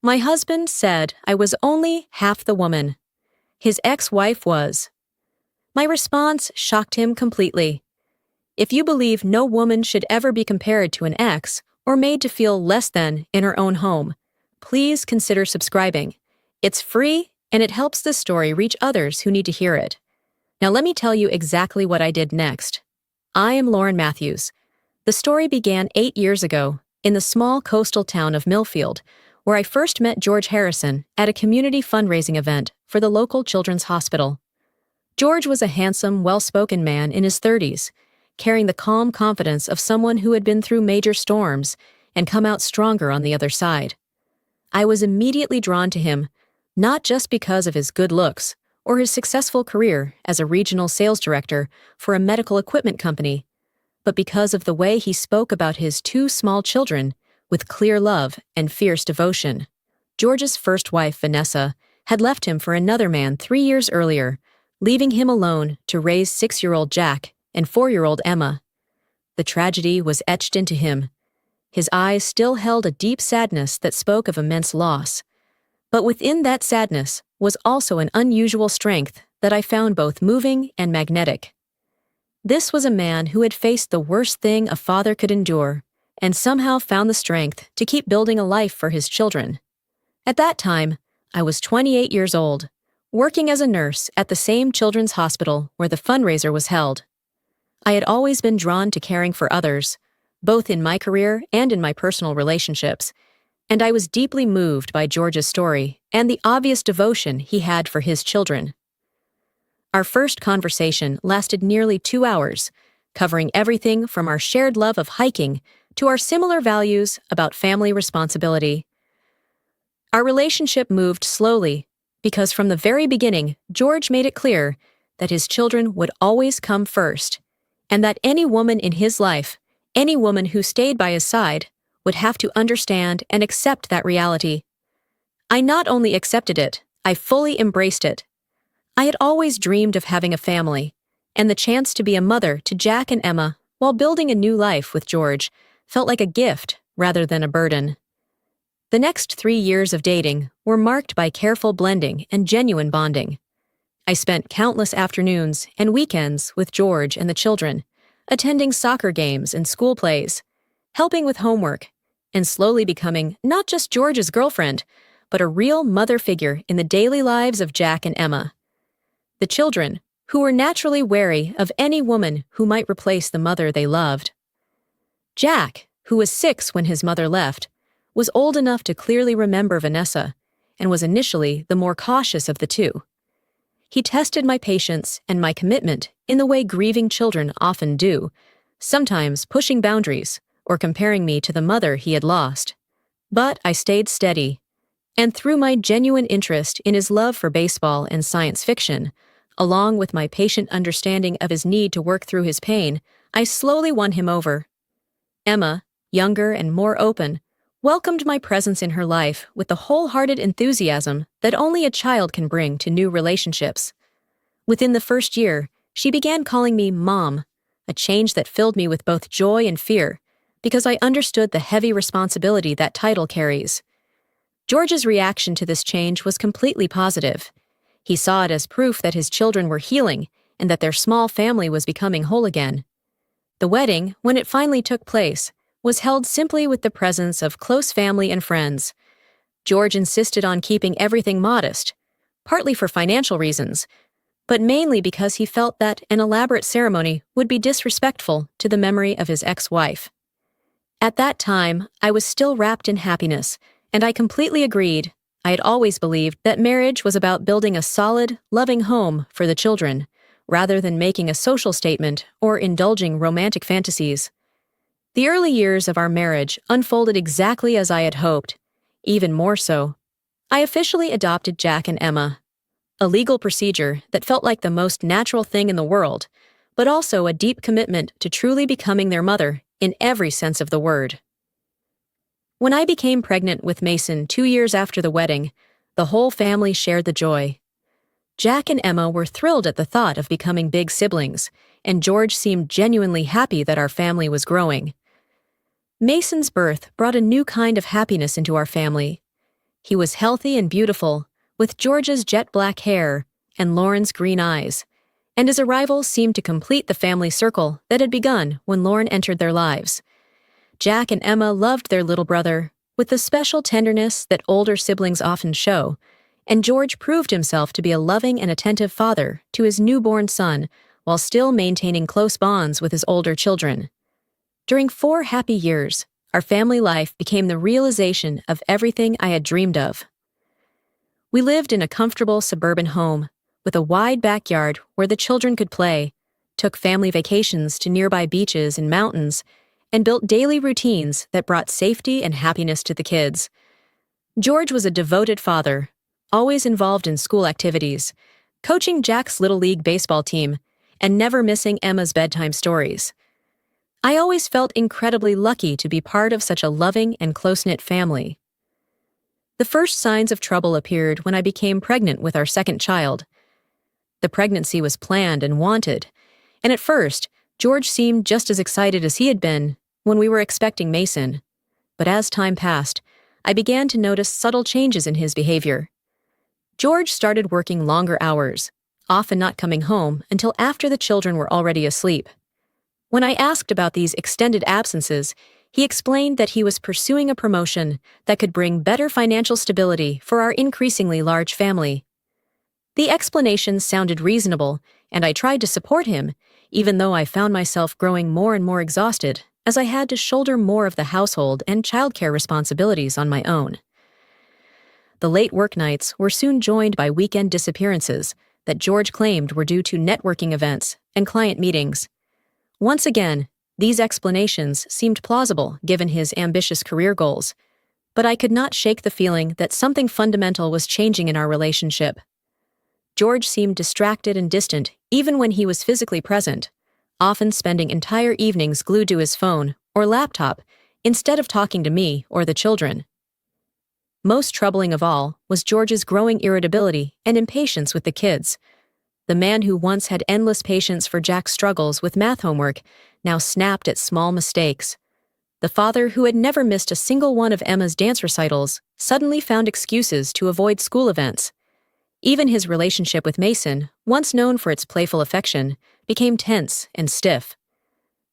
My husband said I was only half the woman. His ex-wife was. My response shocked him completely. If you believe no woman should ever be compared to an ex or made to feel less than in her own home, please consider subscribing. It's free and it helps this story reach others who need to hear it. Now let me tell you exactly what I did next. I am Lauren Matthews. The story began 8 years ago in the small coastal town of Millfield, where I first met George Harrison at a community fundraising event for the local children's hospital. George was a handsome, well-spoken man in his 30s, carrying the calm confidence of someone who had been through major storms and come out stronger on the other side. I was immediately drawn to him, not just because of his good looks or his successful career as a regional sales director for a medical equipment company, but because of the way he spoke about his 2 small children with clear love and fierce devotion. George's first wife, Vanessa, had left him for another man 3 years earlier, leaving him alone to raise 6-year-old Jack and 4-year-old Emma. The tragedy was etched into him. His eyes still held a deep sadness that spoke of immense loss. But within that sadness was also an unusual strength that I found both moving and magnetic. This was a man who had faced the worst thing a father could endure, and somehow found the strength to keep building a life for his children. At that time, I was 28 years old, working as a nurse at the same children's hospital where the fundraiser was held. I had always been drawn to caring for others, both in my career and in my personal relationships, and I was deeply moved by George's story and the obvious devotion he had for his children. Our first conversation lasted nearly 2 hours, covering everything from our shared love of hiking to our similar values about family responsibility. Our relationship moved slowly because from the very beginning, George made it clear that his children would always come first, and that any woman in his life, any woman who stayed by his side, would have to understand and accept that reality. I not only accepted it, I fully embraced it. I had always dreamed of having a family, and the chance to be a mother to Jack and Emma while building a new life with George felt like a gift rather than a burden. The next 3 years of dating were marked by careful blending and genuine bonding. I spent countless afternoons and weekends with George and the children, attending soccer games and school plays, helping with homework, and slowly becoming not just George's girlfriend, but a real mother figure in the daily lives of Jack and Emma. The children, who were naturally wary of any woman who might replace the mother they loved. Jack, who was 6 when his mother left, was old enough to clearly remember Vanessa and was initially the more cautious of the two. He tested my patience and my commitment in the way grieving children often do, sometimes pushing boundaries or comparing me to the mother he had lost. But I stayed steady, and through my genuine interest in his love for baseball and science fiction, along with my patient understanding of his need to work through his pain, I slowly won him over. Emma, younger and more open, welcomed my presence in her life with the wholehearted enthusiasm that only a child can bring to new relationships. Within the first year, she began calling me Mom, a change that filled me with both joy and fear, because I understood the heavy responsibility that title carries. George's reaction to this change was completely positive. He saw it as proof that his children were healing and that their small family was becoming whole again. The wedding, when it finally took place, was held simply with the presence of close family and friends. George insisted on keeping everything modest, partly for financial reasons, but mainly because he felt that an elaborate ceremony would be disrespectful to the memory of his ex-wife. At that time, I was still wrapped in happiness, and I completely agreed. I had always believed that marriage was about building a solid, loving home for the children, rather than making a social statement or indulging romantic fantasies. The early years of our marriage unfolded exactly as I had hoped, even more so. I officially adopted Jack and Emma, a legal procedure that felt like the most natural thing in the world, but also a deep commitment to truly becoming their mother in every sense of the word. When I became pregnant with Mason 2 years after the wedding, the whole family shared the joy. Jack and Emma were thrilled at the thought of becoming big siblings, and George seemed genuinely happy that our family was growing. Mason's birth brought a new kind of happiness into our family. He was healthy and beautiful, with George's jet black hair and Lauren's green eyes, and his arrival seemed to complete the family circle that had begun when Lauren entered their lives. Jack and Emma loved their little brother, with the special tenderness that older siblings often show, and George proved himself to be a loving and attentive father to his newborn son while still maintaining close bonds with his older children. During 4 happy years, our family life became the realization of everything I had dreamed of. We lived in a comfortable suburban home, with a wide backyard where the children could play, took family vacations to nearby beaches and mountains, and built daily routines that brought safety and happiness to the kids. George was a devoted father, always involved in school activities, coaching Jack's Little League baseball team, and never missing Emma's bedtime stories. I always felt incredibly lucky to be part of such a loving and close-knit family. The first signs of trouble appeared when I became pregnant with our second child. The pregnancy was planned and wanted, and at first, George seemed just as excited as he had been when we were expecting Mason. But as time passed, I began to notice subtle changes in his behavior. George started working longer hours, often not coming home until after the children were already asleep. When I asked about these extended absences, he explained that he was pursuing a promotion that could bring better financial stability for our increasingly large family. The explanations sounded reasonable, and I tried to support him, even though I found myself growing more and more exhausted as I had to shoulder more of the household and childcare responsibilities on my own. The late work nights were soon joined by weekend disappearances that George claimed were due to networking events and client meetings. Once again, these explanations seemed plausible given his ambitious career goals, but I could not shake the feeling that something fundamental was changing in our relationship. George seemed distracted and distant even when he was physically present, often spending entire evenings glued to his phone or laptop instead of talking to me or the children. Most troubling of all was George's growing irritability and impatience with the kids. The man who once had endless patience for Jack's struggles with math homework now snapped at small mistakes. The father who had never missed a single one of Emma's dance recitals suddenly found excuses to avoid school events. Even his relationship with Mason, once known for its playful affection, became tense and stiff.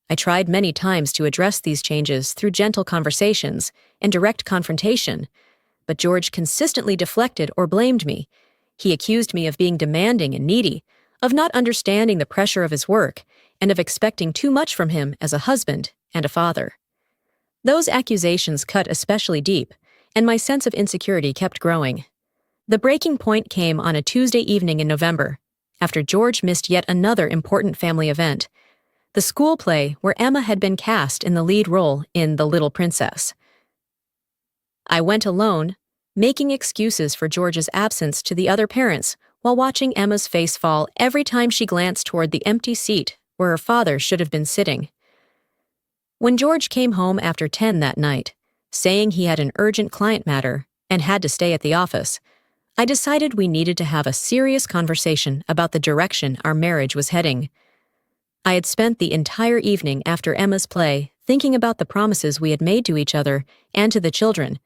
I tried many times to address these changes through gentle conversations and direct confrontation, but George consistently deflected or blamed me. He accused me of being demanding and needy, of not understanding the pressure of his work, and of expecting too much from him as a husband and a father. Those accusations cut especially deep, and my sense of insecurity kept growing. The breaking point came on a Tuesday evening in November, after George missed yet another important family event, the school play where Emma had been cast in the lead role in The Little Princess. I went alone, making excuses for George's absence to the other parents while watching Emma's face fall every time she glanced toward the empty seat where her father should have been sitting. When George came home after 10 that night, saying he had an urgent client matter and had to stay at the office, I decided we needed to have a serious conversation about the direction our marriage was heading. I had spent the entire evening after Emma's play thinking about the promises we had made to each other and to the children,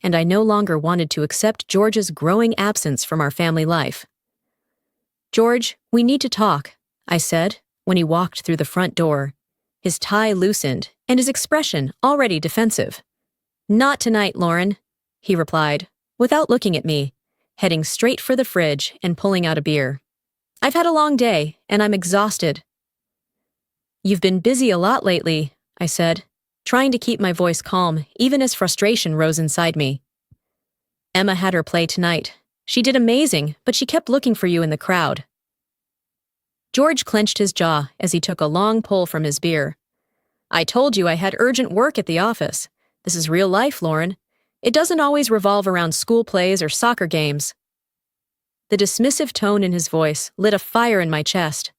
and I no longer wanted to accept George's growing absence from our family life. "George, we need to talk," I said when he walked through the front door, his tie loosened and his expression already defensive. "Not tonight, Lauren," he replied, without looking at me, heading straight for the fridge and pulling out a beer. "I've had a long day, and I'm exhausted." "You've been busy a lot lately," I said, trying to keep my voice calm even as frustration rose inside me. "Emma had her play tonight. She did amazing, but she kept looking for you in the crowd." George clenched his jaw as he took a long pull from his beer. "I told you I had urgent work at the office. This is real life, Lauren. It doesn't always revolve around school plays or soccer games." The dismissive tone in his voice lit a fire in my chest.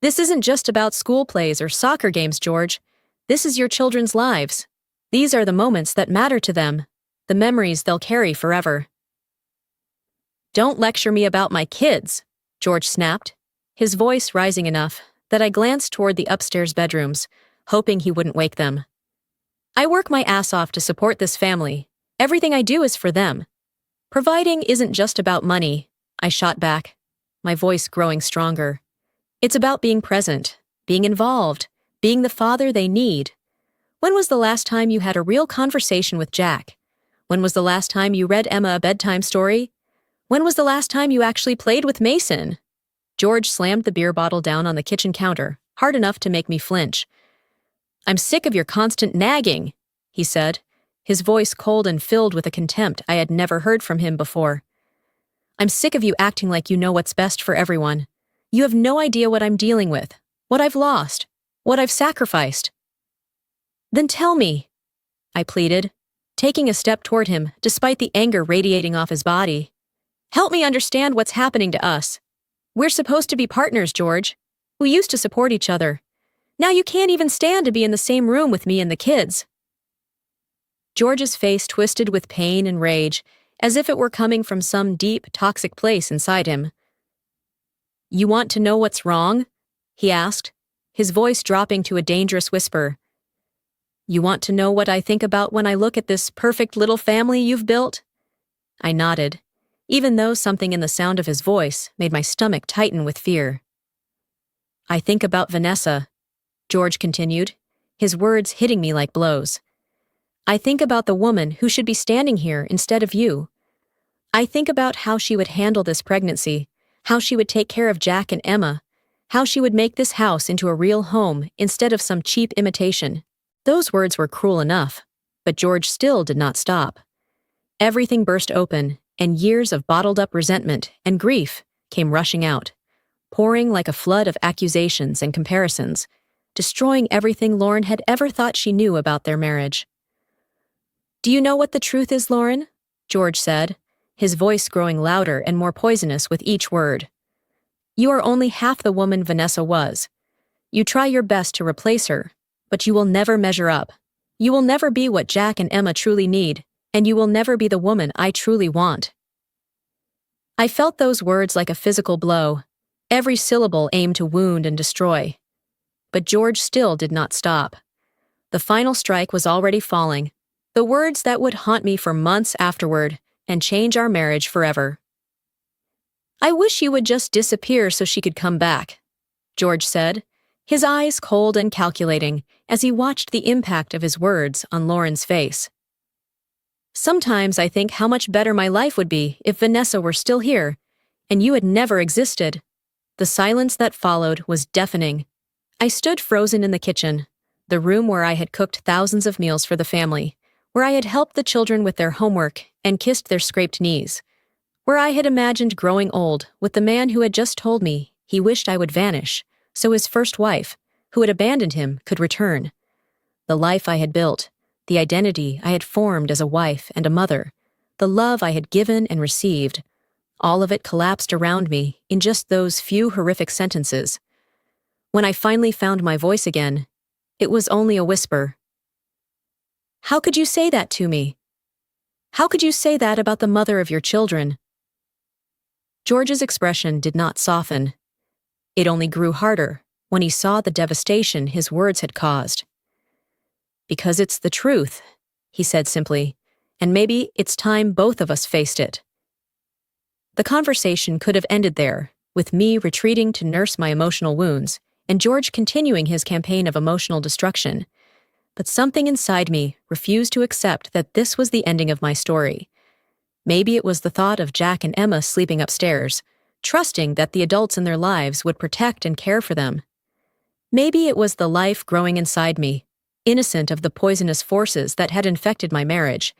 "This isn't just about school plays or soccer games, George. This is your children's lives. These are the moments that matter to them, the memories they'll carry forever." "Don't lecture me about my kids," George snapped, his voice rising enough that I glanced toward the upstairs bedrooms, hoping he wouldn't wake them. "I work my ass off to support this family. Everything I do is for them. Providing isn't just about money, I shot back, my voice growing stronger. It's about being present, being involved, being the father they need. When was the last time you had a real conversation with Jack? When was the last time you read Emma a bedtime story? When was the last time you actually played with Mason? George slammed the beer bottle down on the kitchen counter, hard enough to make me flinch. I'm sick of your constant nagging, he said, his voice cold and filled with a contempt I had never heard from him before. I'm sick of you acting like you know what's best for everyone. You have no idea what I'm dealing with, what I've lost, what I've sacrificed. Then tell me, I pleaded, taking a step toward him despite the anger radiating off his body. Help me understand what's happening to us. We're supposed to be partners, George. We used to support each other. Now you can't even stand to be in the same room with me and the kids. George's face twisted with pain and rage, as if it were coming from some deep, toxic place inside him. You want to know what's wrong? He asked, his voice dropping to a dangerous whisper. You want to know what I think about when I look at this perfect little family you've built? I nodded, even though something in the sound of his voice made my stomach tighten with fear. I think about Vanessa, George continued, his words hitting me like blows. I think about the woman who should be standing here instead of you. I think about how she would handle this pregnancy, how she would take care of Jack and Emma, how she would make this house into a real home instead of some cheap imitation. Those words were cruel enough, but George still did not stop. Everything burst open, and years of bottled-up resentment and grief came rushing out, pouring like a flood of accusations and comparisons, destroying everything Lauren had ever thought she knew about their marriage. Do you know what the truth is, Lauren? George said, his voice growing louder and more poisonous with each word. You are only half the woman Vanessa was. You try your best to replace her, but you will never measure up. You will never be what Jack and Emma truly need, and you will never be the woman I truly want. I felt those words like a physical blow, every syllable aimed to wound and destroy. But George still did not stop. The final strike was already falling, the words that would haunt me for months afterward and change our marriage forever. I wish you would just disappear so she could come back, George said, his eyes cold and calculating as he watched the impact of his words on Lauren's face. Sometimes I think how much better my life would be if Vanessa were still here, and you had never existed. The silence that followed was deafening. I stood frozen in the kitchen, the room where I had cooked thousands of meals for the family, where I had helped the children with their homework and kissed their scraped knees, where I had imagined growing old with the man who had just told me he wished I would vanish, so his first wife, who had abandoned him, could return. The life I had built, the identity I had formed as a wife and a mother, the love I had given and received, all of it collapsed around me in just those few horrific sentences. When I finally found my voice again, it was only a whisper. How could you say that to me? How could you say that about the mother of your children? George's expression did not soften. It only grew harder when he saw the devastation his words had caused. Because it's the truth, he said simply, and maybe it's time both of us faced it. The conversation could have ended there, with me retreating to nurse my emotional wounds, and George continuing his campaign of emotional destruction. But something inside me refused to accept that this was the ending of my story. Maybe it was the thought of Jack and Emma sleeping upstairs, trusting that the adults in their lives would protect and care for them. Maybe it was the life growing inside me, innocent of the poisonous forces that had infected my marriage.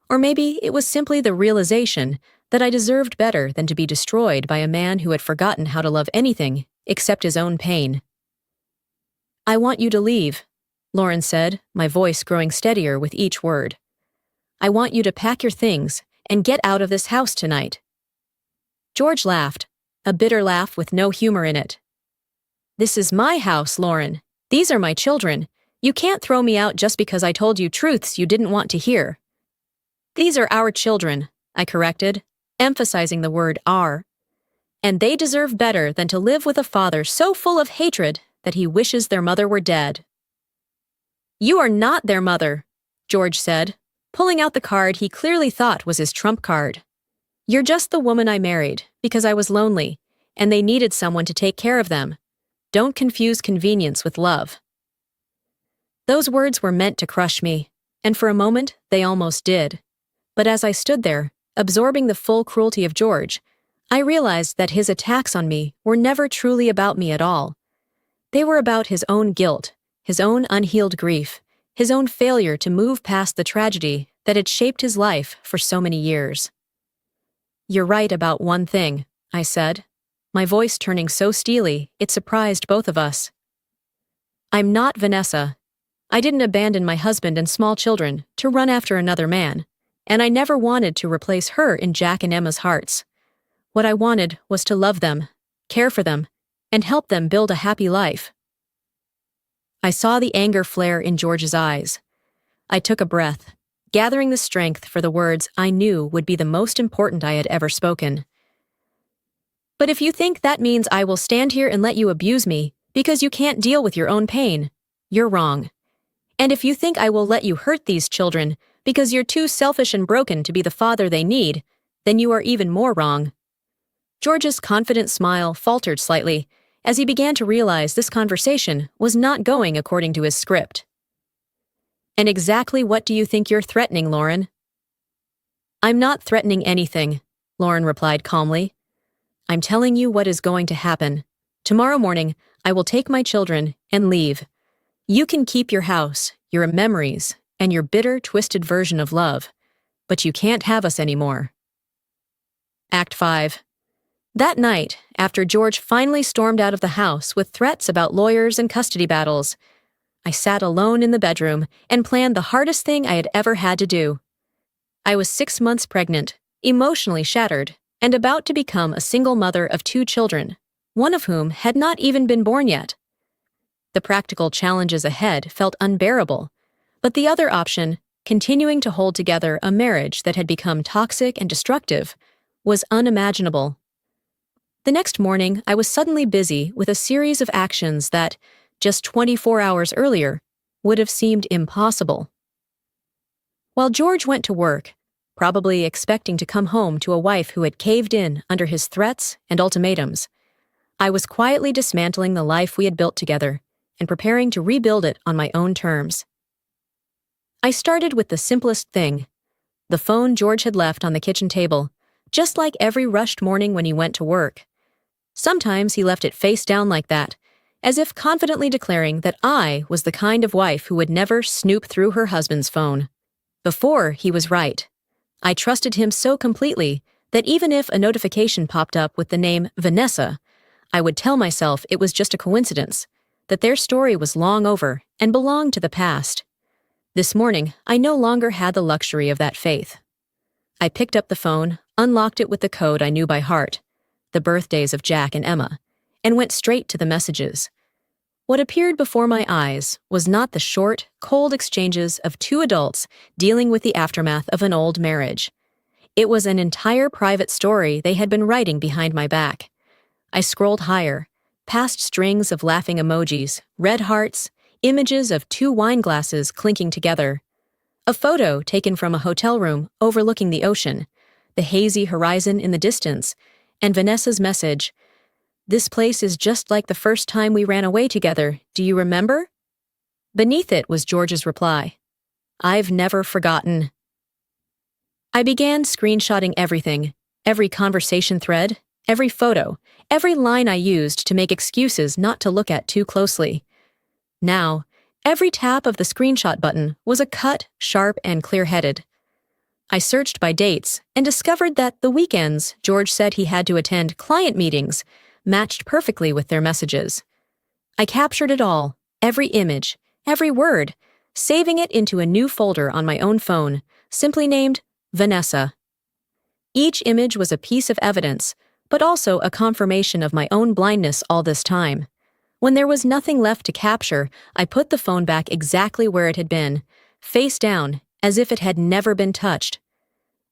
Or maybe it was simply the realization that I deserved better than to be destroyed by a man who had forgotten how to love anything except his own pain. I want you to leave, Lauren said, my voice growing steadier with each word. I want you to pack your things and get out of this house tonight. George laughed, a bitter laugh with no humor in it. This is my house, Lauren. These are my children. You can't throw me out just because I told you truths you didn't want to hear. These are our children, I corrected, emphasizing the word our. And they deserve better than to live with a father so full of hatred that he wishes their mother were dead. You are not their mother, George said, pulling out the card he clearly thought was his trump card. You're just the woman I married because I was lonely, and they needed someone to take care of them. Don't confuse convenience with love." Those words were meant to crush me, and for a moment they almost did. But as I stood there, absorbing the full cruelty of George, I realized that his attacks on me were never truly about me at all. They were about his own guilt, his own unhealed grief, his own failure to move past the tragedy that had shaped his life for so many years. "You're right about one thing," I said, my voice turning so steely it surprised both of us. "I'm not Vanessa. I didn't abandon my husband and small children to run after another man, and I never wanted to replace her in Jack and Emma's hearts. What I wanted was to love them, care for them, and help them build a happy life." I saw the anger flare in George's eyes. I took a breath, gathering the strength for the words I knew would be the most important I had ever spoken. "But if you think that means I will stand here and let you abuse me because you can't deal with your own pain, you're wrong. And if you think I will let you hurt these children because you're too selfish and broken to be the father they need, then you are even more wrong." George's confident smile faltered slightly as he began to realize this conversation was not going according to his script. "And exactly what do you think you're threatening, Lauren?" "I'm not threatening anything," Lauren replied calmly. "I'm telling you what is going to happen. Tomorrow morning, I will take my children and leave. You can keep your house, your memories, and your bitter, twisted version of love, but you can't have us anymore." Act 5. That night, after George finally stormed out of the house with threats about lawyers and custody battles, I sat alone in the bedroom and planned the hardest thing I had ever had to do. I was 6 months pregnant, emotionally shattered, and about to become a single mother of 2 children, one of whom had not even been born yet. The practical challenges ahead felt unbearable, but the other option, continuing to hold together a marriage that had become toxic and destructive, was unimaginable. The next morning, I was suddenly busy with a series of actions that, just 24 hours earlier, would have seemed impossible. While George went to work, probably expecting to come home to a wife who had caved in under his threats and ultimatums, I was quietly dismantling the life we had built together and preparing to rebuild it on my own terms. I started with the simplest thing, the phone George had left on the kitchen table, just like every rushed morning when he went to work. Sometimes he left it face down like that, as if confidently declaring that I was the kind of wife who would never snoop through her husband's phone. Before, he was right. I trusted him so completely that even if a notification popped up with the name Vanessa, I would tell myself it was just a coincidence, that their story was long over and belonged to the past. This morning, I no longer had the luxury of that faith. I picked up the phone, unlocked it with the code I knew by heart, the birthdays of Jack and Emma, and went straight to the messages. What appeared before my eyes was not the short, cold exchanges of 2 adults dealing with the aftermath of an old marriage. It was an entire private story they had been writing behind my back. I scrolled higher, past strings of laughing emojis, red hearts, images of 2 wine glasses clinking together, a photo taken from a hotel room overlooking the ocean, the hazy horizon in the distance, and Vanessa's message, "This place is just like the first time we ran away together, do you remember?" Beneath it was George's reply, "I've never forgotten." I began screenshotting everything, every conversation thread, every photo, every line I used to make excuses not to look at too closely. Now, every tap of the screenshot button was a cut, sharp, and clear-headed. I searched by dates and discovered that the weekends George said he had to attend client meetings matched perfectly with their messages. I captured it all, every image, every word, saving it into a new folder on my own phone, simply named Vanessa. Each image was a piece of evidence, but also a confirmation of my own blindness all this time. When there was nothing left to capture, I put the phone back exactly where it had been, face down, as if it had never been touched.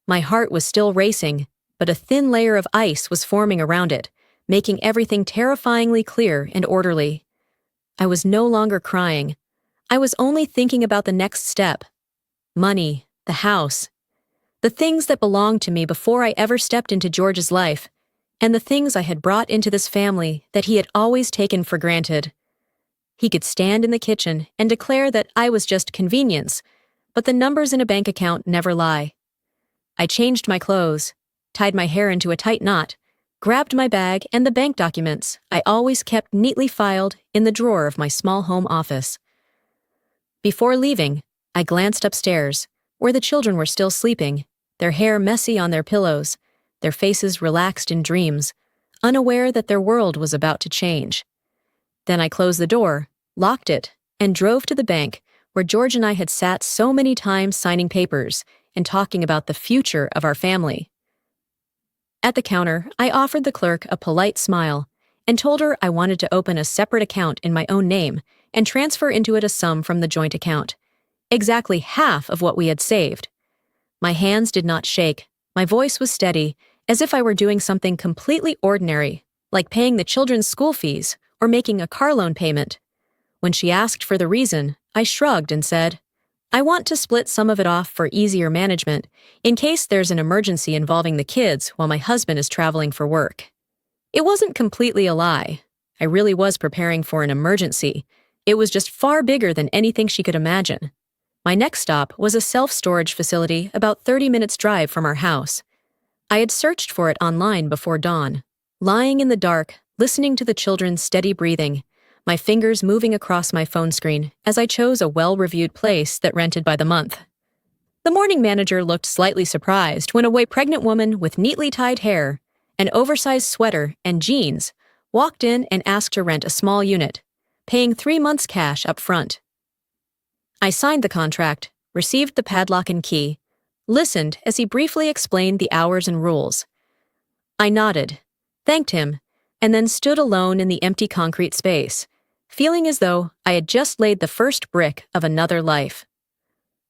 My heart was still racing, but a thin layer of ice was forming around it, making everything terrifyingly clear and orderly. I was no longer crying. I was only thinking about the next step. Money, the house. The things that belonged to me before I ever stepped into George's life, and the things I had brought into this family that he had always taken for granted. He could stand in the kitchen and declare that I was just convenience, but the numbers in a bank account never lie. I changed my clothes, tied my hair into a tight knot, grabbed my bag and the bank documents I always kept neatly filed in the drawer of my small home office. Before leaving, I glanced upstairs, where the children were still sleeping, their hair messy on their pillows, their faces relaxed in dreams, unaware that their world was about to change. Then I closed the door, locked it, and drove to the bank where George and I had sat so many times signing papers and talking about the future of our family. At the counter, I offered the clerk a polite smile and told her I wanted to open a separate account in my own name and transfer into it a sum from the joint account, exactly half of what we had saved. My hands did not shake, my voice was steady, as if I were doing something completely ordinary, like paying the children's school fees or making a car loan payment. When she asked for the reason, I shrugged and said, I want to split some of it off for easier management, in case there's an emergency involving the kids while my husband is traveling for work. It wasn't completely a lie. I really was preparing for an emergency. It was just far bigger than anything she could imagine. My next stop was a self-storage facility about 30 minutes' drive from our house. I had searched for it online before dawn, lying in the dark, listening to the children's steady breathing, my fingers moving across my phone screen as I chose a well-reviewed place that rented by the month. The morning manager looked slightly surprised when a pregnant woman with neatly tied hair, an oversized sweater, and jeans walked in and asked to rent a small unit, paying 3 months cash up front. I signed the contract, received the padlock and key, listened as he briefly explained the hours and rules. I nodded, thanked him, and then stood alone in the empty concrete space, feeling as though I had just laid the first brick of another life.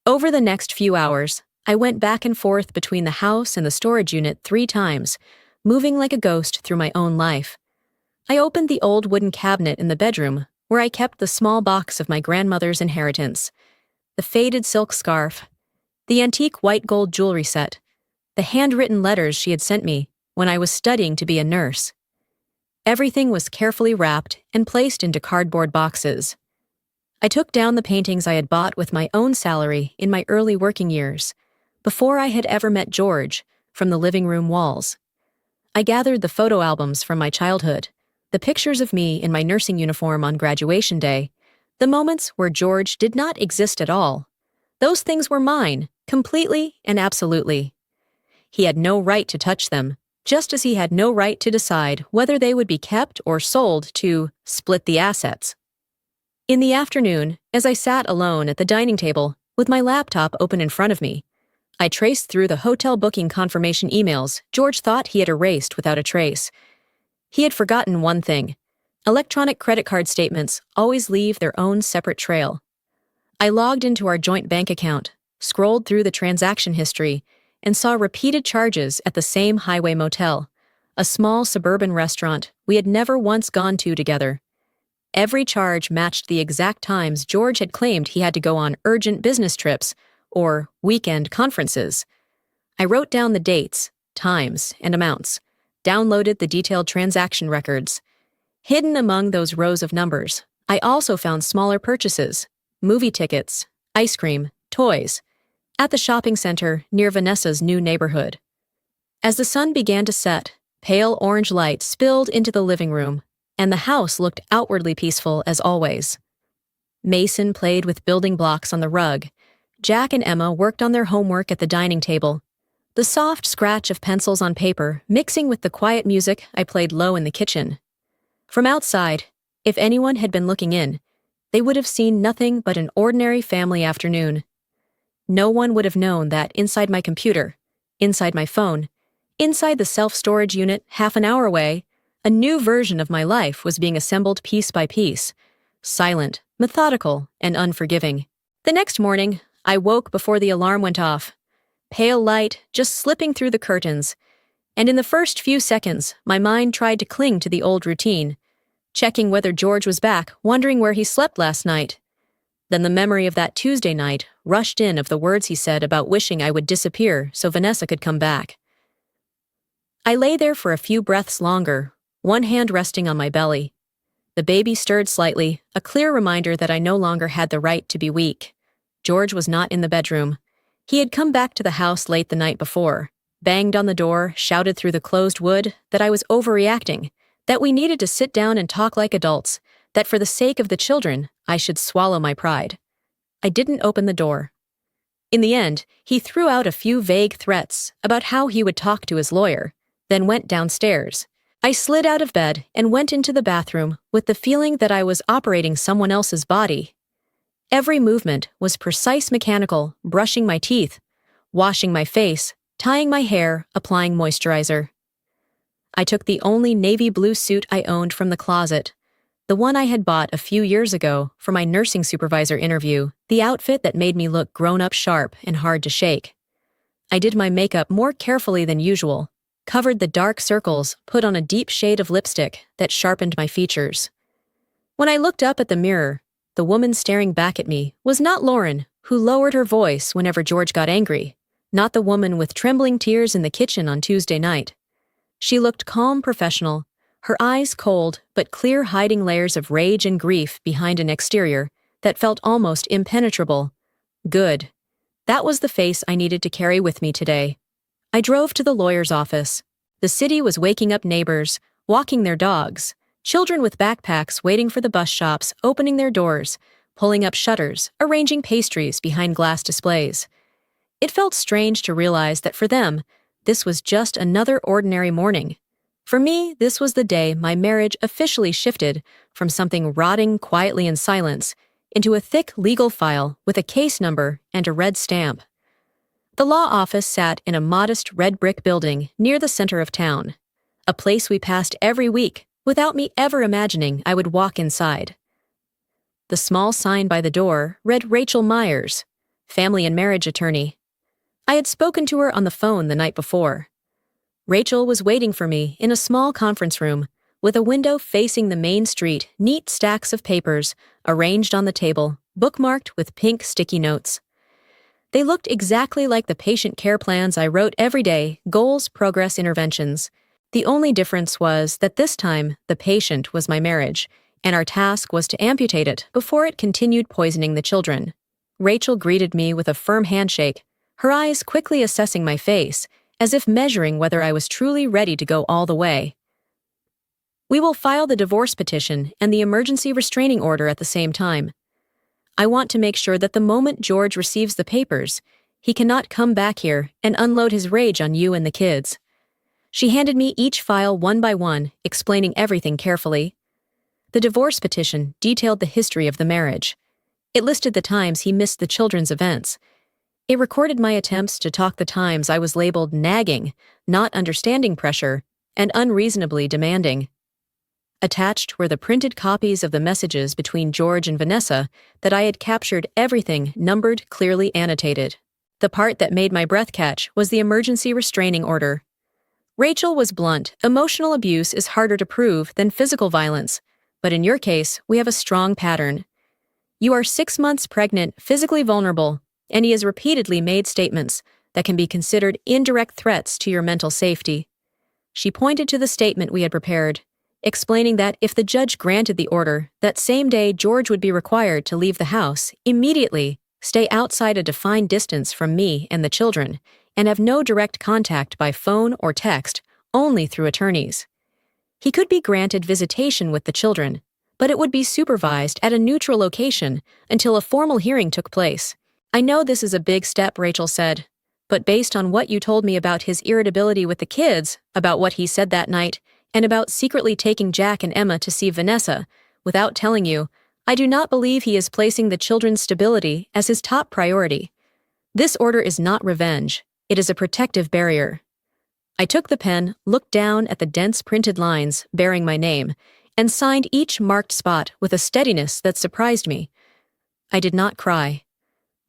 Over the next few hours, I went back and forth between the house and the storage unit 3 times, moving like a ghost through my own life. I opened the old wooden cabinet in the bedroom, where I kept the small box of my grandmother's inheritance, the faded silk scarf, the antique white gold jewelry set, the handwritten letters she had sent me when I was studying to be a nurse. Everything was carefully wrapped and placed into cardboard boxes. I took down the paintings I had bought with my own salary in my early working years, before I had ever met George, from the living room walls. I gathered the photo albums from my childhood, the pictures of me in my nursing uniform on graduation day, the moments where George did not exist at all. Those things were mine, completely and absolutely. He had no right to touch them, just as he had no right to decide whether they would be kept or sold to split the assets. In the afternoon, as I sat alone at the dining table with my laptop open in front of me, I traced through the hotel booking confirmation emails George thought he had erased without a trace. He had forgotten one thing. Electronic credit card statements always leave their own separate trail. I logged into our joint bank account, scrolled through the transaction history, and saw repeated charges at the same highway motel, a small suburban restaurant we had never once gone to together. Every charge matched the exact times George had claimed he had to go on urgent business trips or weekend conferences. I wrote down the dates, times, and amounts, downloaded the detailed transaction records. Hidden among those rows of numbers, I also found smaller purchases, movie tickets, ice cream, toys, at the shopping center near Vanessa's new neighborhood. As the sun began to set, pale orange light spilled into the living room, and the house looked outwardly peaceful as always. Mason played with building blocks on the rug. Jack and Emma worked on their homework at the dining table, the soft scratch of pencils on paper mixing with the quiet music I played low in the kitchen. From outside, if anyone had been looking in, they would have seen nothing but an ordinary family afternoon. No one would have known that inside my computer, inside my phone, inside the self-storage unit half an hour away, a new version of my life was being assembled piece by piece, silent, methodical, and unforgiving. The next morning, I woke before the alarm went off, pale light just slipping through the curtains, and in the first few seconds, my mind tried to cling to the old routine, checking whether George was back, wondering where he slept last night. Then the memory of that Tuesday night rushed in of the words he said about wishing I would disappear so Vanessa could come back. I lay there for a few breaths longer, one hand resting on my belly. The baby stirred slightly, a clear reminder that I no longer had the right to be weak. George was not in the bedroom. He had come back to the house late the night before, banged on the door, shouted through the closed wood that I was overreacting, that we needed to sit down and talk like adults, that for the sake of the children, I should swallow my pride. I didn't open the door. In the end, he threw out a few vague threats about how he would talk to his lawyer, then went downstairs. I slid out of bed and went into the bathroom with the feeling that I was operating someone else's body. Every movement was precise, mechanical, brushing my teeth, washing my face, tying my hair, applying moisturizer. I took the only navy blue suit I owned from the closet, the one I had bought a few years ago for my nursing supervisor interview, the outfit that made me look grown-up, sharp, and hard to shake. I did my makeup more carefully than usual, covered the dark circles, put on a deep shade of lipstick that sharpened my features. When I looked up at the mirror, the woman staring back at me was not Lauren, who lowered her voice whenever George got angry, not the woman with trembling tears in the kitchen on Tuesday night. She looked calm, professional, her eyes cold but clear, hiding layers of rage and grief behind an exterior that felt almost impenetrable. Good. That was the face I needed to carry with me today. I drove to the lawyer's office. The city was waking up, neighbors, walking their dogs, children with backpacks waiting for the bus shops, opening their doors, pulling up shutters, arranging pastries behind glass displays. It felt strange to realize that for them, this was just another ordinary morning. For me, this was the day my marriage officially shifted from something rotting quietly in silence into a thick legal file with a case number and a red stamp. The law office sat in a modest red brick building near the center of town, a place we passed every week without me ever imagining I would walk inside. The small sign by the door read Rachel Myers, family and marriage attorney. I had spoken to her on the phone the night before. Rachel was waiting for me in a small conference room with a window facing the main street, neat stacks of papers arranged on the table, bookmarked with pink sticky notes. They looked exactly like the patient care plans I wrote every day, goals, progress, interventions. The only difference was that this time the patient was my marriage, and our task was to amputate it before it continued poisoning the children. Rachel greeted me with a firm handshake, her eyes quickly assessing my face, as if measuring whether I was truly ready to go all the way. We will file the divorce petition and the emergency restraining order at the same time. I want to make sure that the moment George receives the papers, he cannot come back here and unload his rage on you and the kids. She handed me each file one by one, explaining everything carefully. The divorce petition detailed the history of the marriage. It listed the times he missed the children's events. It recorded my attempts to talk the times I was labeled nagging, not understanding pressure, and unreasonably demanding. Attached were the printed copies of the messages between George and Vanessa that I had captured, everything numbered, clearly annotated. The part that made my breath catch was the emergency restraining order. Rachel was blunt. Emotional abuse is harder to prove than physical violence, but in your case, we have a strong pattern. You are 6 months pregnant, physically vulnerable, and he has repeatedly made statements that can be considered indirect threats to your mental safety. She pointed to the statement we had prepared, explaining that if the judge granted the order, that same day George would be required to leave the house immediately, stay outside a defined distance from me and the children, and have no direct contact by phone or text, only through attorneys. He could be granted visitation with the children, but it would be supervised at a neutral location until a formal hearing took place. I know this is a big step, Rachel said, but based on what you told me about his irritability with the kids, about what he said that night, and about secretly taking Jack and Emma to see Vanessa, without telling you, I do not believe he is placing the children's stability as his top priority. This order is not revenge. It is a protective barrier. I took the pen, looked down at the dense printed lines bearing my name, and signed each marked spot with a steadiness that surprised me. I did not cry.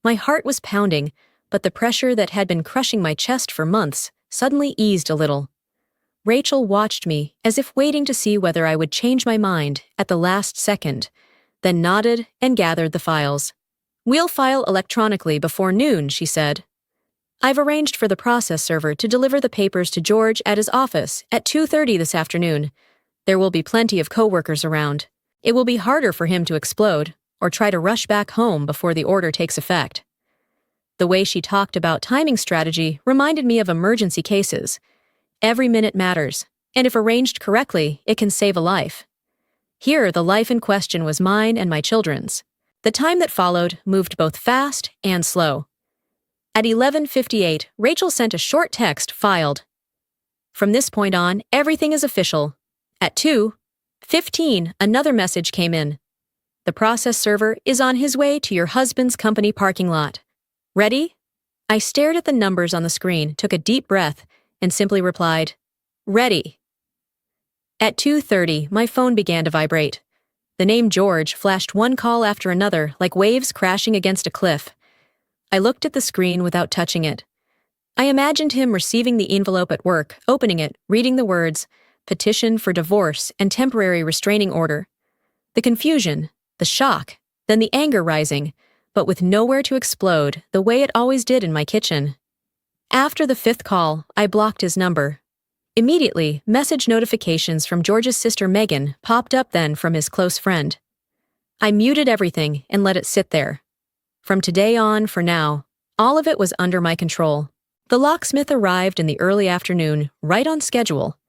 My heart was pounding, but the pressure that had been crushing my chest for months suddenly eased a little. Rachel watched me as if waiting to see whether I would change my mind at the last second, then nodded and gathered the files. "We'll file electronically before noon," she said. "I've arranged for the process server to deliver the papers to George at his office at 2:30 this afternoon. There will be plenty of coworkers around. It will be harder for him to explode or try to rush back home before the order takes effect." The way she talked about timing strategy reminded me of emergency cases. Every minute matters, and if arranged correctly, it can save a life. Here, the life in question was mine and my children's. The time that followed moved both fast and slow. At 11:58, Rachel sent a short text filed. "From this point on, everything is official." At 2:15, another message came in. "The process server is on his way to your husband's company parking lot. Ready?" I stared at the numbers on the screen, took a deep breath, and simply replied, "Ready." At 2:30, my phone began to vibrate. The name George flashed one call after another like waves crashing against a cliff. I looked at the screen without touching it. I imagined him receiving the envelope at work, opening it, reading the words, "Petition for divorce and temporary restraining order." The confusion, the shock, then the anger rising, but with nowhere to explode the way it always did in my kitchen. After the 5th call, I blocked his number. Immediately, message notifications from George's sister Megan popped up then from his close friend. I muted everything and let it sit there. From today on, for now, all of it was under my control. The locksmith arrived in the early afternoon, right on schedule.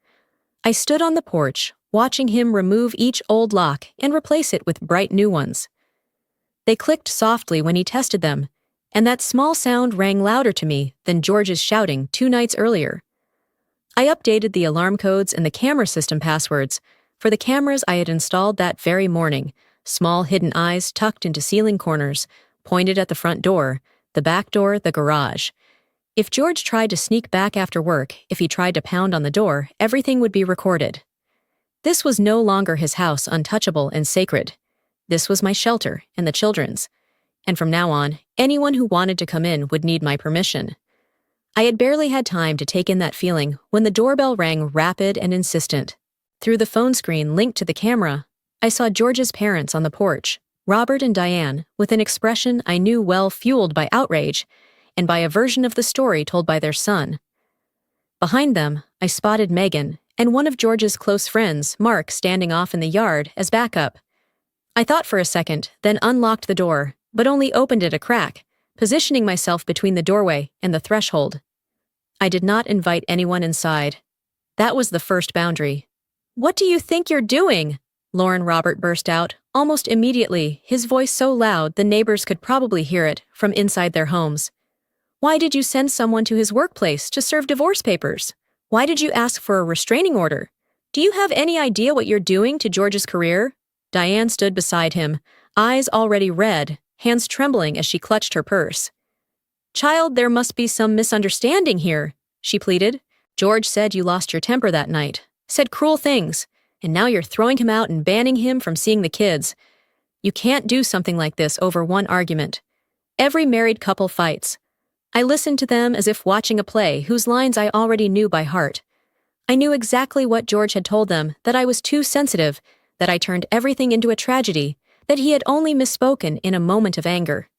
I stood on the porch, watching him remove each old lock and replace it with bright new ones. They clicked softly when he tested them, and that small sound rang louder to me than George's shouting 2 nights earlier. I updated the alarm codes and the camera system passwords for the cameras I had installed that very morning, small hidden eyes tucked into ceiling corners, pointed at the front door, the back door, the garage. If George tried to sneak back after work, if he tried to pound on the door, everything would be recorded. This was no longer his house, untouchable and sacred. This was my shelter and the children's. And from now on, anyone who wanted to come in would need my permission. I had barely had time to take in that feeling when the doorbell rang rapid and insistent. Through the phone screen linked to the camera, I saw George's parents on the porch, Robert and Diane, with an expression I knew well fueled by outrage and by a version of the story told by their son. Behind them, I spotted Megan and one of George's close friends, Mark, standing off in the yard as backup. I thought for a second, then unlocked the door, but only opened it a crack, positioning myself between the doorway and the threshold. I did not invite anyone inside. That was the first boundary. "What do you think you're doing?" Lauren Robert burst out, almost immediately, his voice so loud the neighbors could probably hear it from inside their homes. "Why did you send someone to his workplace to serve divorce papers? Why did you ask for a restraining order? Do you have any idea what you're doing to George's career?" Diane stood beside him, eyes already red, hands trembling as she clutched her purse. "Child, there must be some misunderstanding here," she pleaded. "George said you lost your temper that night, said cruel things, and now you're throwing him out and banning him from seeing the kids. You can't do something like this over one argument. Every married couple fights." I listened to them as if watching a play whose lines I already knew by heart. I knew exactly what George had told them, that I was too sensitive, that I turned everything into a tragedy, that he had only misspoken in a moment of anger.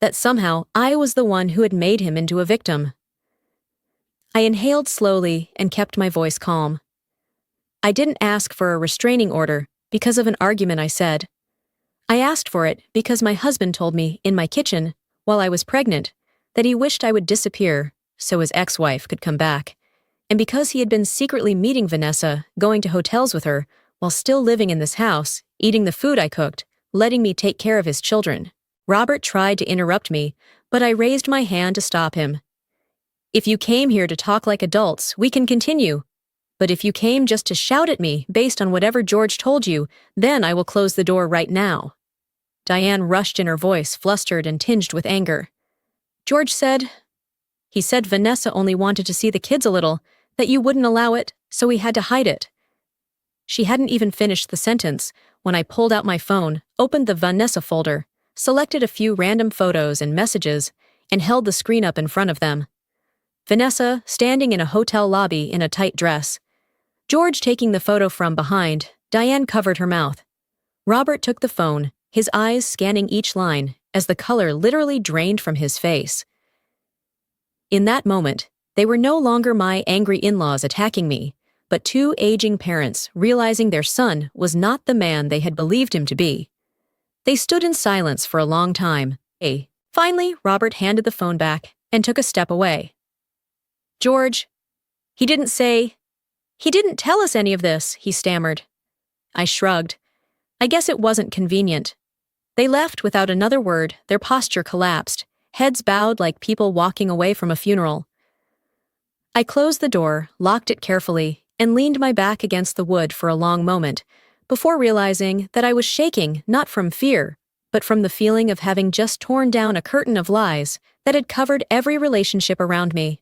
That somehow I was the one who had made him into a victim. I inhaled slowly and kept my voice calm. I didn't ask for a restraining order because of an argument I said. I asked for it because my husband told me in my kitchen, while I was pregnant, that he wished I would disappear so his ex-wife could come back, and because he had been secretly meeting Vanessa, going to hotels with her, while still living in this house, eating the food I cooked, letting me take care of his children. Robert tried to interrupt me, but I raised my hand to stop him. "If you came here to talk like adults, we can continue. But if you came just to shout at me based on whatever George told you, then I will close the door right now." Diane rushed in her voice, flustered and tinged with anger. "George said... He said Vanessa only wanted to see the kids a little, that you wouldn't allow it, so he had to hide it." She hadn't even finished the sentence when I pulled out my phone, opened the Vanessa folder, selected a few random photos and messages, and held the screen up in front of them. Vanessa, standing in a hotel lobby in a tight dress. George taking the photo from behind, Diane covered her mouth. Robert took the phone, his eyes scanning each line, as the color literally drained from his face. In that moment, they were no longer my angry in-laws attacking me, but two aging parents realizing their son was not the man they had believed him to be. They stood in silence for a long time. Finally, Robert handed the phone back and took a step away. "George, he didn't tell us any of this," he stammered. I shrugged. I guess it wasn't convenient. They left without another word, their posture collapsed, heads bowed like people walking away from a funeral. I closed the door, locked it carefully, and leaned my back against the wood for a long moment, before realizing that I was shaking not from fear, but from the feeling of having just torn down a curtain of lies that had covered every relationship around me.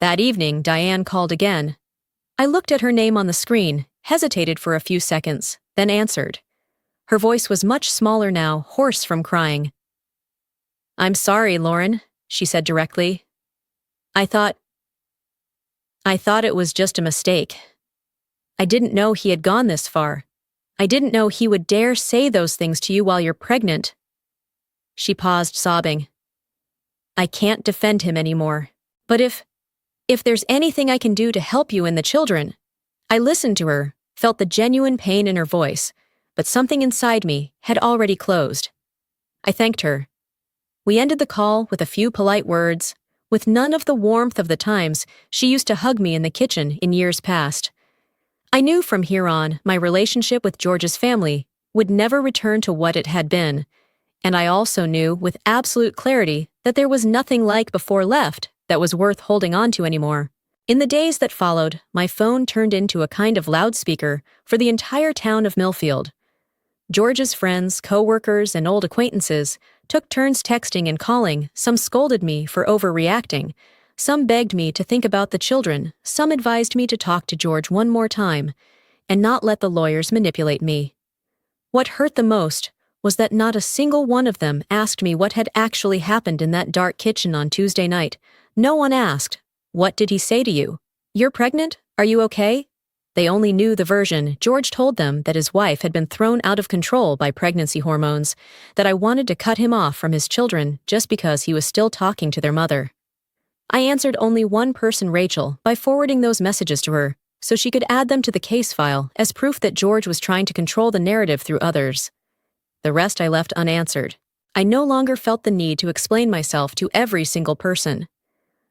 That evening, Diane called again. I looked at her name on the screen, hesitated for a few seconds, then answered. Her voice was much smaller now, hoarse from crying. "I'm sorry, Lauren," she said directly. I thought it was just a mistake. I didn't know he had gone this far. I didn't know he would dare say those things to you while you're pregnant." She paused, sobbing. "I can't defend him anymore. But if there's anything I can do to help you and the children..." I listened to her, felt the genuine pain in her voice, but something inside me had already closed. I thanked her. We ended the call with a few polite words, with none of the warmth of the times she used to hug me in the kitchen in years past. I knew from here on my relationship with George's family would never return to what it had been, and I also knew with absolute clarity that there was nothing like before left that was worth holding on to anymore. In the days that followed, my phone turned into a kind of loudspeaker for the entire town of Millfield. George's friends, co-workers, and old acquaintances took turns texting and calling. Some scolded me for overreacting. Some begged me to think about the children. Some advised me to talk to George one more time and not let the lawyers manipulate me. What hurt the most was that not a single one of them asked me what had actually happened in that dark kitchen on Tuesday night. No one asked, "What did he say to you? You're pregnant? Are you okay?" They only knew the version. George told them that his wife had been thrown out of control by pregnancy hormones, that I wanted to cut him off from his children just because he was still talking to their mother. I answered only one person, Rachel, by forwarding those messages to her, so she could add them to the case file as proof that George was trying to control the narrative through others. The rest I left unanswered. I no longer felt the need to explain myself to every single person.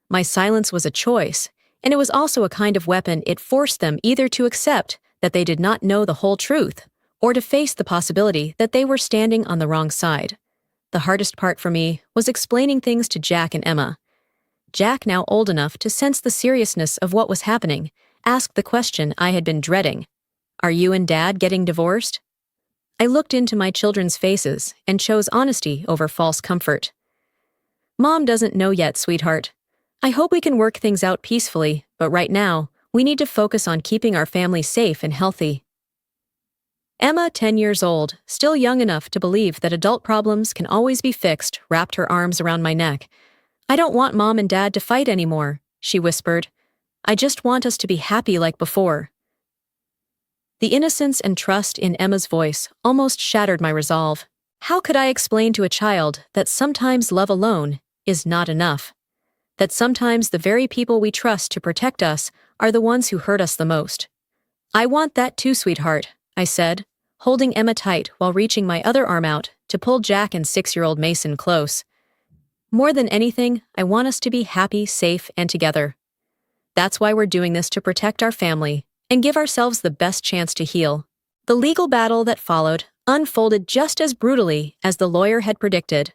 My silence was a choice, and it was also a kind of weapon. It forced them either to accept that they did not know the whole truth, or to face the possibility that they were standing on the wrong side. The hardest part for me was explaining things to Jack and Emma. Jack, now old enough to sense the seriousness of what was happening, asked the question I had been dreading. "Are you and Dad getting divorced?" I looked into my children's faces and chose honesty over false comfort. "Mom doesn't know yet, sweetheart. I hope we can work things out peacefully, but right now, we need to focus on keeping our family safe and healthy." Emma, 10 years old, still young enough to believe that adult problems can always be fixed, wrapped her arms around my neck. "I don't want Mom and Dad to fight anymore," she whispered. "I just want us to be happy like before." The innocence and trust in Emma's voice almost shattered my resolve. How could I explain to a child that sometimes love alone is not enough? That sometimes the very people we trust to protect us are the ones who hurt us the most? "I want that too, sweetheart," I said, holding Emma tight while reaching my other arm out to pull Jack and 6-year-old Mason close. "More than anything, I want us to be happy, safe, and together. That's why we're doing this, to protect our family and give ourselves the best chance to heal." The legal battle that followed unfolded just as brutally as the lawyer had predicted.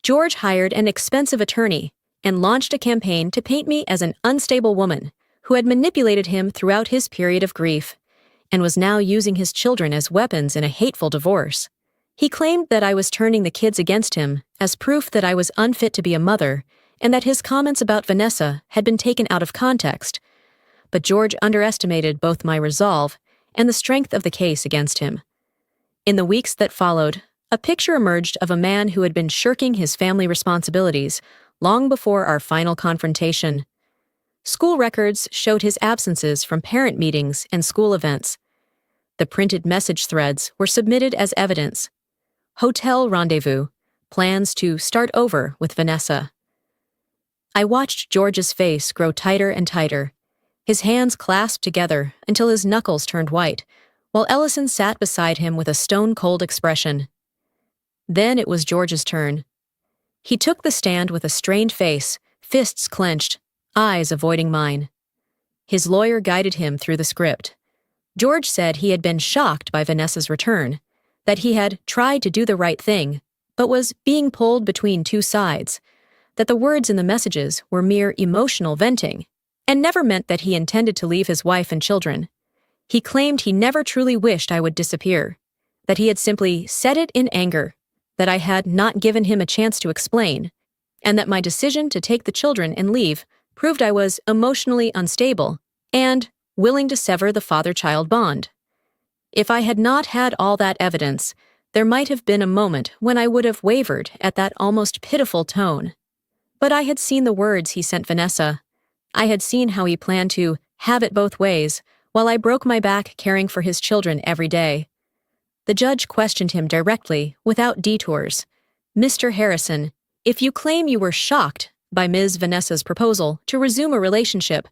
George hired an expensive attorney and launched a campaign to paint me as an unstable woman who had manipulated him throughout his period of grief and was now using his children as weapons in a hateful divorce. He claimed that I was turning the kids against him as proof that I was unfit to be a mother and that his comments about Vanessa had been taken out of context. But George underestimated both my resolve and the strength of the case against him. In the weeks that followed, a picture emerged of a man who had been shirking his family responsibilities long before our final confrontation. School records showed his absences from parent meetings and school events. The printed message threads were submitted as evidence. Hotel rendezvous. Plans to start over with Vanessa. I watched George's face grow tighter and tighter, his hands clasped together until his knuckles turned white, while Ellison sat beside him with a stone-cold expression. Then it was George's turn. He took the stand with a strained face, fists clenched, eyes avoiding mine. His lawyer guided him through the script. George said he had been shocked by Vanessa's return, that he had tried to do the right thing, but was being pulled between two sides, that the words in the messages were mere emotional venting, and never meant that he intended to leave his wife and children. He claimed he never truly wished I would disappear, that he had simply said it in anger, that I had not given him a chance to explain, and that my decision to take the children and leave proved I was emotionally unstable and willing to sever the father-child bond. If I had not had all that evidence, there might have been a moment when I would have wavered at that almost pitiful tone. But I had seen the words he sent Vanessa. I had seen how he planned to have it both ways, while I broke my back caring for his children every day. The judge questioned him directly, without detours. "Mr. Harrison, if you claim you were shocked by Ms. Vanessa's proposal to resume a relationship,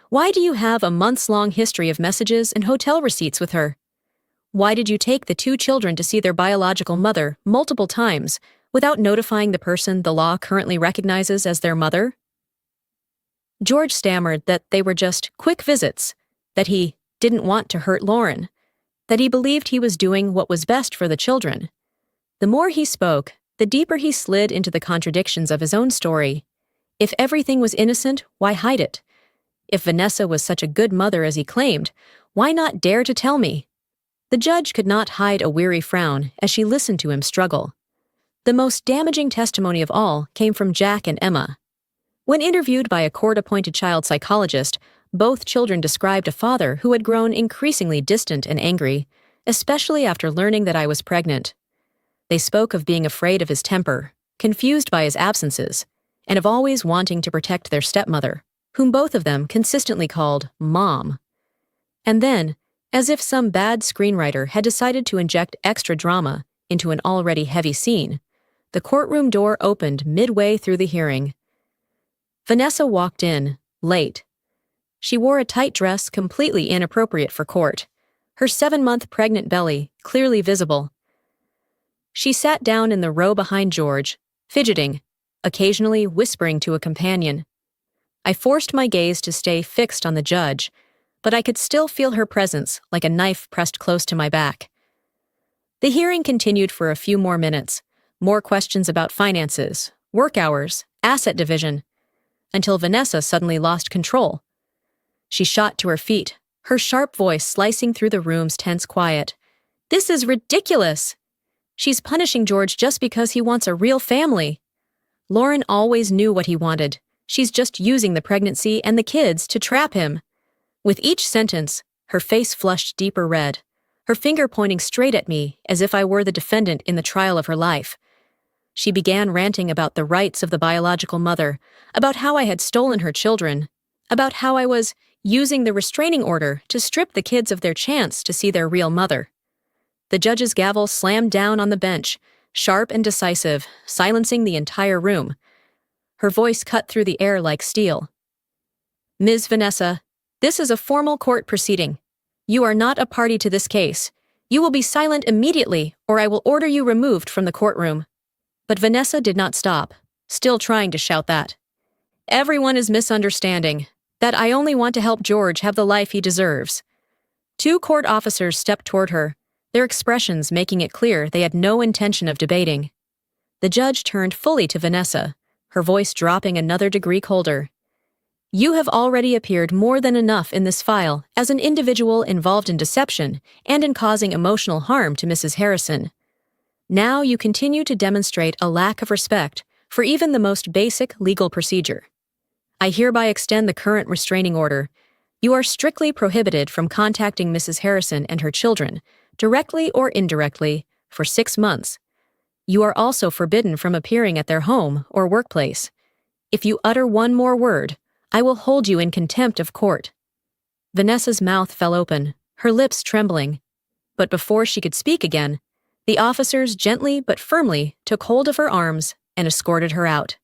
why do you have a months-long history of messages and hotel receipts with her? Why did you take the two children to see their biological mother multiple times without notifying the person the law currently recognizes as their mother?" George stammered that they were just quick visits, that he didn't want to hurt Lauren, that he believed he was doing what was best for the children. The more he spoke, the deeper he slid into the contradictions of his own story. If everything was innocent, why hide it? If Vanessa was such a good mother as he claimed, why not dare to tell me? The judge could not hide a weary frown as she listened to him struggle. The most damaging testimony of all came from Jack and Emma. When interviewed by a court-appointed child psychologist, both children described a father who had grown increasingly distant and angry, especially after learning that I was pregnant. They spoke of being afraid of his temper, confused by his absences, and of always wanting to protect their stepmother, whom both of them consistently called Mom. And then, as if some bad screenwriter had decided to inject extra drama into an already heavy scene, the courtroom door opened midway through the hearing. Vanessa walked in, late. She wore a tight dress completely inappropriate for court, her 7-month pregnant belly clearly visible. She sat down in the row behind George, fidgeting, occasionally whispering to a companion. I forced my gaze to stay fixed on the judge, but I could still feel her presence like a knife pressed close to my back. The hearing continued for a few more minutes, more questions about finances, work hours, asset division, until Vanessa suddenly lost control. She shot to her feet, her sharp voice slicing through the room's tense quiet. "This is ridiculous! She's punishing George just because he wants a real family. Lauren always knew what he wanted. She's just using the pregnancy and the kids to trap him." With each sentence, her face flushed deeper red, her finger pointing straight at me as if I were the defendant in the trial of her life. She began ranting about the rights of the biological mother, about how I had stolen her children, about how I was using the restraining order to strip the kids of their chance to see their real mother. The judge's gavel slammed down on the bench, sharp and decisive, silencing the entire room. Her voice cut through the air like steel. "Ms. Vanessa, this is a formal court proceeding. You are not a party to this case. You will be silent immediately, or I will order you removed from the courtroom." But Vanessa did not stop, still trying to shout that. "Everyone is misunderstanding, that I only want to help George have the life he deserves." 2 court officers stepped toward her, their expressions making it clear they had no intention of debating. The judge turned fully to Vanessa, her voice dropping another degree colder. "You have already appeared more than enough in this file as an individual involved in deception and in causing emotional harm to Mrs. Harrison. Now you continue to demonstrate a lack of respect for even the most basic legal procedure. I hereby extend the current restraining order. You are strictly prohibited from contacting Mrs. Harrison and her children, directly or indirectly, for 6 months. You are also forbidden from appearing at their home or workplace. If you utter one more word, I will hold you in contempt of court." Vanessa's mouth fell open, her lips trembling. But before she could speak again, The officers gently but firmly took hold of her arms and escorted her out.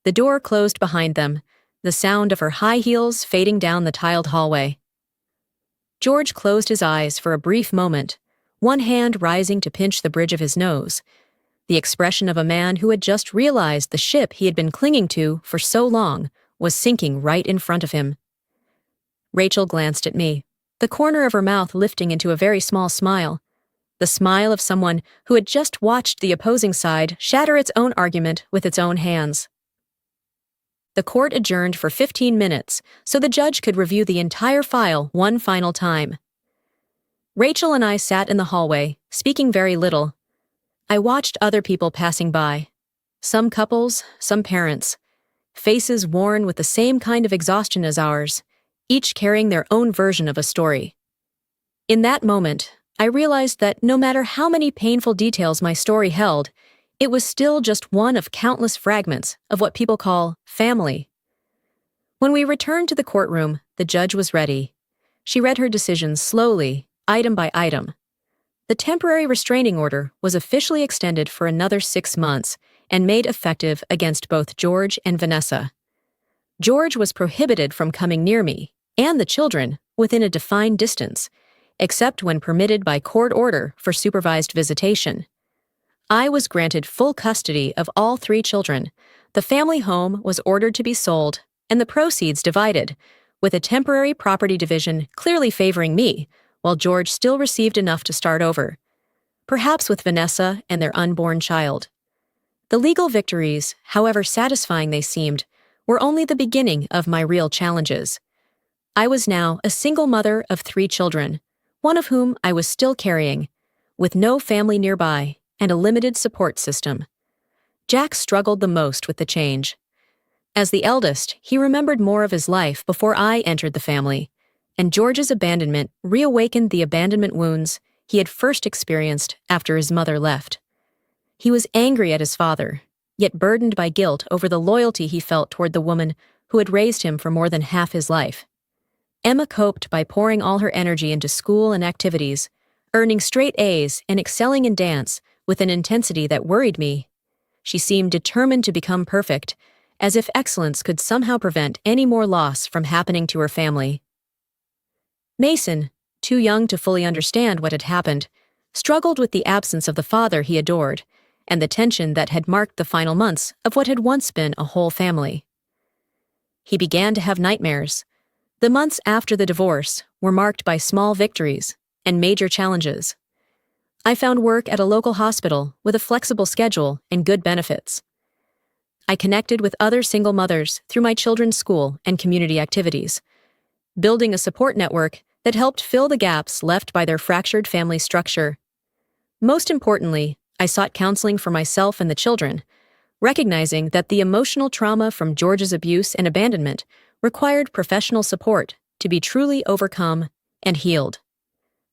The door closed behind them, the sound of her high heels fading down the tiled hallway. George closed his eyes for a brief moment, one hand rising to pinch the bridge of his nose, the expression of a man who had just realized the ship he had been clinging to for so long was sinking right in front of him. Rachel glanced at me, the corner of her mouth lifting into a very small smile, the smile of someone who had just watched the opposing side shatter its own argument with its own hands. The court adjourned for 15 minutes so the judge could review the entire file one final time. Rachel and I sat in the hallway, speaking very little. I watched other people passing by. Some couples, some parents. Faces worn with the same kind of exhaustion as ours, each carrying their own version of a story. In that moment, I realized that no matter how many painful details my story held, it was still just one of countless fragments of what people call family. When we returned to the courtroom, the judge was ready. She read her decision slowly, item by item. The temporary restraining order was officially extended for another 6 months and made effective against both George and Vanessa. George was prohibited from coming near me and the children within a defined distance, except when permitted by court order for supervised visitation. I was granted full custody of all 3 children. The family home was ordered to be sold and the proceeds divided, with a temporary property division clearly favoring me, while George still received enough to start over, perhaps with Vanessa and their unborn child. The legal victories, however satisfying they seemed, were only the beginning of my real challenges. I was now a single mother of 3 children, one of whom I was still carrying, with no family nearby and a limited support system. Jack struggled the most with the change. As the eldest, he remembered more of his life before I entered the family, and George's abandonment reawakened the abandonment wounds he had first experienced after his mother left. He was angry at his father, yet burdened by guilt over the loyalty he felt toward the woman who had raised him for more than half his life. Emma coped by pouring all her energy into school and activities, earning straight A's and excelling in dance with an intensity that worried me. She seemed determined to become perfect, as if excellence could somehow prevent any more loss from happening to her family. Mason, too young to fully understand what had happened, struggled with the absence of the father he adored and the tension that had marked the final months of what had once been a whole family. He began to have nightmares. The months after the divorce were marked by small victories and major challenges. I found work at a local hospital with a flexible schedule and good benefits. I connected with other single mothers through my children's school and community activities, building a support network that helped fill the gaps left by their fractured family structure. Most importantly, I sought counseling for myself and the children, recognizing that the emotional trauma from George's abuse and abandonment required professional support to be truly overcome and healed.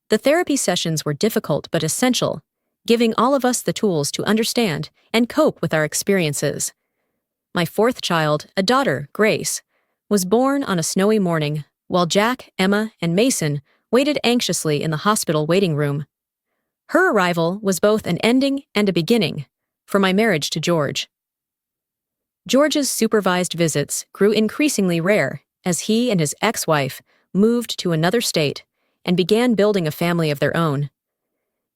The therapy sessions were difficult but essential, giving all of us the tools to understand and cope with our experiences. My 4th child, a daughter, Grace, was born on a snowy morning while Jack, Emma, and Mason waited anxiously in the hospital waiting room. Her arrival was both an ending and a beginning for my marriage to George. George's supervised visits grew increasingly rare as he and his ex-wife moved to another state and began building a family of their own.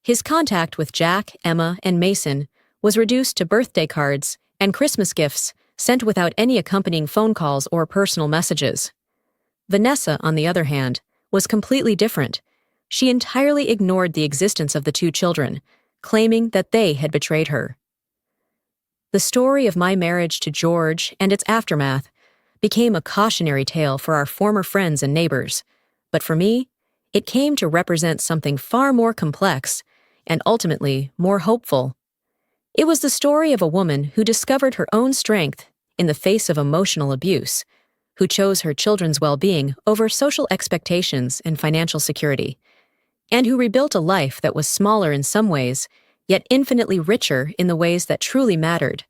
His contact with Jack, Emma, and Mason was reduced to birthday cards and Christmas gifts sent without any accompanying phone calls or personal messages. Vanessa, on the other hand, was completely different. She entirely ignored the existence of the 2 children, claiming that they had betrayed her. The story of my marriage to George and its aftermath became a cautionary tale for our former friends and neighbors, but for me, it came to represent something far more complex and ultimately more hopeful. It was the story of a woman who discovered her own strength in the face of emotional abuse, who chose her children's well-being over social expectations and financial security, and who rebuilt a life that was smaller in some ways, yet infinitely richer in the ways that truly mattered,